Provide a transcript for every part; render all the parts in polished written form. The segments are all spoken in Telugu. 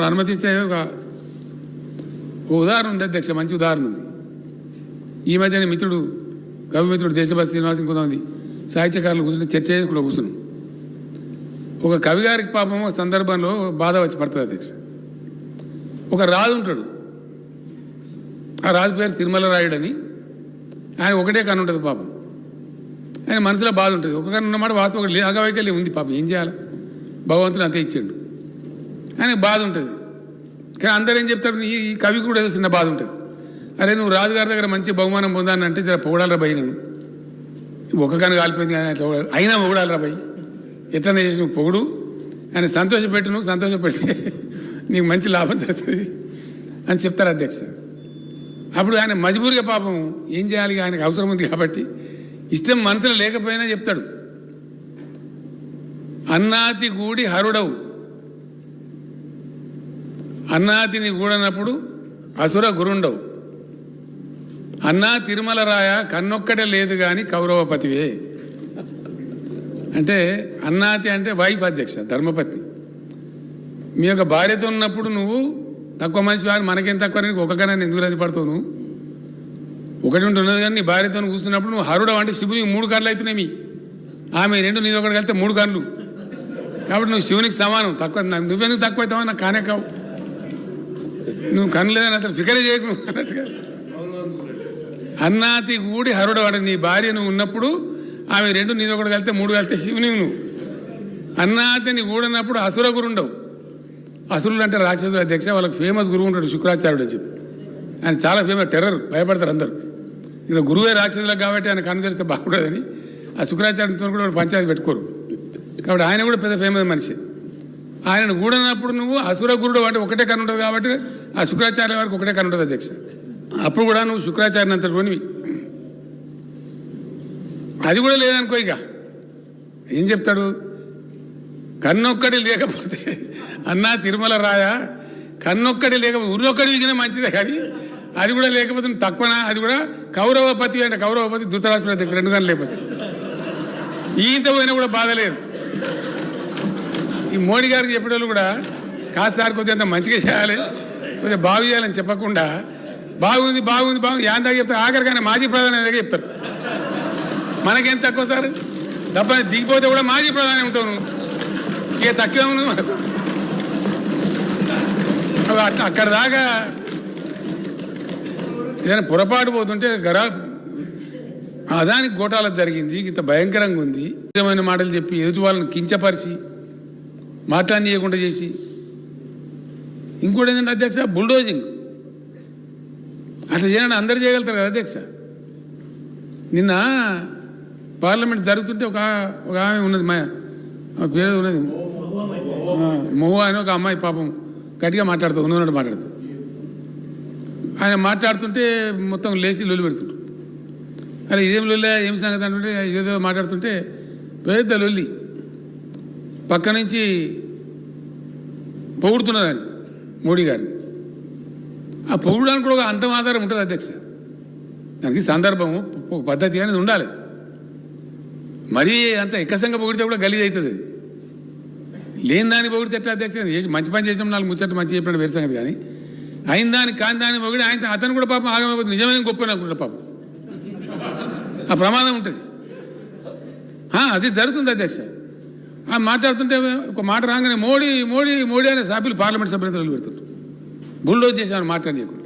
అనుమతిస్తే ఒక ఉదాహరణ ఉంది అధ్యక్ష, మంచి ఉదాహరణ ఉంది. ఈ మధ్యన మిత్రుడు కవిమిత్రుడు దేశభక్తి శ్రీనివాస్ ఇంకొంతమంది సాహిత్యకారులు కూర్చుని చర్చ కూడా కూర్చున్నాం. ఒక కవి గారికి పాపం ఒక సందర్భంలో బాధ వచ్చి పడుతుంది అధ్యక్ష. ఒక రాజు ఉంటాడు, ఆ రాజు పేరు తిరుమల రాయుడని. ఆయన ఒకటే కన్ను ఉంటుంది పాపం, ఆయన మనసులో బాధ ఉంటుంది. ఒక కన్ను ఉన్నమాట వాస్తవం ఒకటి అగవైకల్యం ఉంది పాపం, ఏం చేయాలి, భగవంతుడు అంతే ఇచ్చాడు, ఆయనకు బాధ ఉంటుంది. కానీ అందరూ ఏం చెప్తారు, ఈ కవి కూడా ఏదో చిన్న బాధ ఉంటుంది. అరే నువ్వు రాజుగారి దగ్గర మంచి బహుమానం పొందానంటే జర పొగడాలరా భయ్, నన్ను ఒక కన్ను కాలిపోయింది కానీ అట్లా అయినా పొగడాలరా భయ్, ఎట్లనే చేసి నువ్వు పొగుడు, ఆయన సంతోషపెట్టు, నువ్వు సంతోషపెడితే నీకు మంచి లాభం జరుగుతుంది అని చెప్తారు అధ్యక్ష. అప్పుడు ఆయన మజబూరిగా పాపం ఏం చేయాలి, ఆయనకు అవసరం ఉంది కాబట్టి ఇష్టం మనసులో లేకపోయినా చెప్తాడు, అన్నాతి గూడి హరుడవు, అన్నాతిని గూడనప్పుడు అసుర గురుండవు, అన్నా తిరుమల రాయ కన్నొక్కటే లేదు కానీ కౌరవపతివే. అంటే అన్నాతి అంటే వైఫ్ అధ్యక్ష, ధర్మపత్ని. మీ యొక్క భార్యతో ఉన్నప్పుడు నువ్వు తక్కువ మనిషి వారు మనకేం తక్కువ, ఒకగానే ఎందుకు రద్దు పడతావు, నువ్వు ఒకటి ఉన్నది కానీ నీ భార్యతో కూర్చున్నప్పుడు నువ్వు హరుడవు అంటే శివునికి 3 కళ్ళు అవుతున్నాయి, ఆమె 2 నీది ఒకటి కలిస్తే 3 కళ్ళు, కాబట్టి నువ్వు శివునికి సమానం. తక్కువ నువ్వెందుకు తక్కువ అవుతావా, నాకు కానే కావు, నువ్వు కన్ను లేదని అసలు ఫికరే చేయకు నువ్వు అన్నట్టుగా. అన్నాతి గూడి హరుడవు అంటే నీ భార్య నువ్వు ఉన్నప్పుడు ఆమె 2 నీది ఒకటి కలిస్తే 3 కలిస్తే శివుని నువ్వు. అన్నాతిని గూడన్నప్పుడు అసుర గురుండవు, అసురులు అంటే రాక్షసులు అధ్యక్ష. వాళ్ళకి ఫేమస్ గురువు ఉంటాడు శుక్రాచార్యుడు అని చెప్పి, ఆయన చాలా ఫేమస్, టెర్రర్, భయపడతారు అందరూ. ఇక్కడ గురువే రాక్షసులకు కాబట్టి ఆయన కన్ను తెరిస్తే బాగుండదని ఆ శుక్రాచార్యుడితో కూడా పంచాయతీ పెట్టుకోరు, కాబట్టి ఆయన కూడా పెద్ద ఫేమస్ మనిషి. ఆయనను గూడనప్పుడు నువ్వు అసుర గురుడు అంటే ఒకటే కన్ను ఉంటుంది కాబట్టి ఆ శుక్రాచార్య వారికి ఒకటే కన్ను ఉంటుంది అధ్యక్ష. అప్పుడు కూడా నువ్వు శుక్రాచార్యని అంత కొనివి, అది కూడా లేదనుకో, ఇక ఏం చెప్తాడు, కన్నొక్కడి లేకపోతే అన్నా తిరుమల రాయ కన్నొక్కడి లేకపోతే ఉర్రొక్కడి దిగినా మంచిదే, కానీ అది కూడా లేకపోతే తక్కువనా, అది కూడా కౌరవపతి అంటే కౌరవపతి ధృతరాష్ట్రుడు అధ్యక్షుడు 2 గంటలు లేకపోతే ఈత పోయినా కూడా బాధ లేదు. ఈ మోడీ గారికి చెప్పేటోళ్ళు కూడా కాసారి కొద్దిగా అంత మంచిగా చేయాలి, కొద్దిగా బాగు చేయాలని చెప్పకుండా బాగుంది బాగుంది బాగుంది యాందాక చెప్తారు, ఆఖరిగానే మాజీ ప్రధాని దగ్గర చెప్తారు. మనకేం తక్కువ సార్, డబ్బా దిగిపోతే కూడా మాజీ ప్రధాని ఉంటావు నువ్వు, ఇక తక్కువ ఉంది మనకు. అక్కడ దాకా ఏదైనా పొరపాటు పోతుంటే అదానికి గోటాల జరిగింది, ఇంత భయంకరంగా ఉంది, నిజమైన మాటలు చెప్పి ఎదుటి వాళ్ళని కించపరిచి మాట్లాడనీయకుండా చేసి, ఇంకోటి ఏంటంటే అధ్యక్ష బుల్డోజింగ్, అట్లా చేయాలని అందరు చేయగలుగుతారు కదా అధ్యక్ష. నిన్న పార్లమెంట్ జరుగుతుంటే ఒక ఆమె ఉన్నది, మా పేరు ఉన్నది మహువా అని ఒక అమ్మాయి పాపం గట్టిగా మాట్లాడుతుంది, ఉన్నట్టు మాట్లాడుతుంది. ఆయన మాట్లాడుతుంటే మొత్తం లేచి లొల్లి పెడుతుంటారు. అరే ఇదేం లొల్లి, ఏం సంగతి అంటుంటే ఇదేదో మాట్లాడుతుంటే పెద్ద లొల్లి, పక్క నుంచి పొగుడుతున్నారు ఆయన మోడీ గారిని. ఆ పొగడానికి కూడా ఒక అంతం ఆధారం ఉంటుంది అధ్యక్ష, దానికి సందర్భము ఒక పద్ధతి అనేది ఉండాలి. మరీ అంత ఎక్కసంగా పొగిడితే కూడా గలీజ్ అవుతుంది, లేని దాన్ని పొగిడితే ఎట్లా అధ్యక్ష. మంచి పని చేసినాం, 4 ముచ్చట్లు మంచి చెప్పినట్టు వేరే సంగతి, కానీ అయిన దానికి కాని దాన్ని పొగిడి ఆయన అతను కూడా పాపం ఆగమైపోతుంది, నిజమైన గొప్ప అనుకుంటారు పాపం, ఆ ప్రమాదం ఉంటుంది. అది జరుగుతుంది అధ్యక్ష. మాట్లాడుతుంటే ఒక మాట రాగానే మోడీ మోడీ మోడీ అనే సభ్యులు పార్లమెంట్ సభ్యులు పెడుతుంటారు, బుల్డోజ్ చేసామని మాట్లాడకుండా.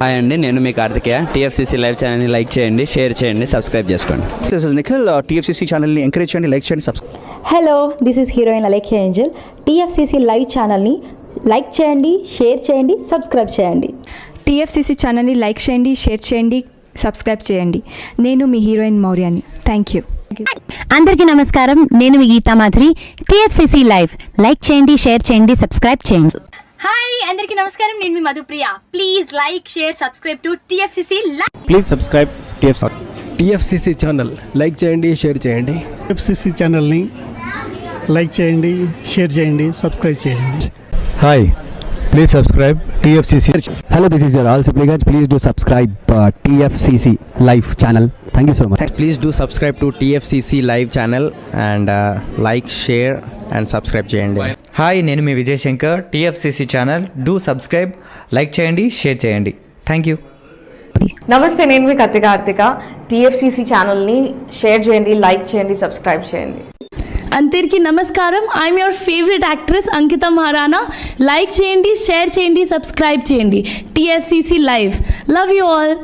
హాయ్ అండి, నేను మీ కార్తికేయ. టీఎఫ్సీసీ లైవ్ ఛానల్ని లైక్ చేయండి, షేర్ చేయండి, సబ్స్క్రైబ్ చేసుకోండి. This is Nikhil. టీఎఫ్సీసీ ఛానల్ని ఎంకరేజ్ చేయండి, లైక్ చేయండి, subscribe. Hello, this is heroine Alekhya angel. TFCC live ఛానల్ని లైక్ చేయండి, షేర్ చేయండి, సబ్స్క్రైబ్ చేయండి. టీఎఫ్సీసీ ఛానల్ని లైక్ చేయండి, షేర్ చేయండి, సబ్స్క్రైబ్ చేయండి. నేను మీ హీరోయిన్ మౌర్యాని. Thank you. అందరికీ నమస్కారం, నేను మీ Geetha Madhuri. TFCC live like చేయండి, షేర్ చేయండి, సబ్స్క్రైబ్ చేయండి. హాయ్ అందరికీ నమస్కారం, నేను మీ Madhupriya. Please like, share, subscribe to TFCC live. Please subscribe TFCC channel. Like చేయండి, షేర్ చేయండి. టీఎఫ్సీసీ ఛానల్ని లైక్ చేయండి, షేర్ చేయండి, సబ్స్క్రైబ్ చేయండి. Hi, please subscribe TFCC. Hello, this is your all supplicants. Please do subscribe TFCC live channel. Thank you so much. Please do subscribe to TFCC live channel and like, share and subscribe చేయండి. హాయ్, నేను మీ Vijay Shankar. TFCC channel do subscribe, like చేయండి, షేర్ చేయండి. Thank you. నమస్తే, నేను మీ కత్తి కార్తిక. టీఎఫ్సిసి ఛానల్ని షేర్ చేయండి, లైక్ చేయండి, సబ్స్క్రైబ్ చేయండి. అందరికీ నమస్కారం. I'm your favourite actress Ankitha Maharana. Like చేయండి, షేర్ చేయండి, సబ్స్క్రైబ్ చేయండి. TFCC live. Love you all.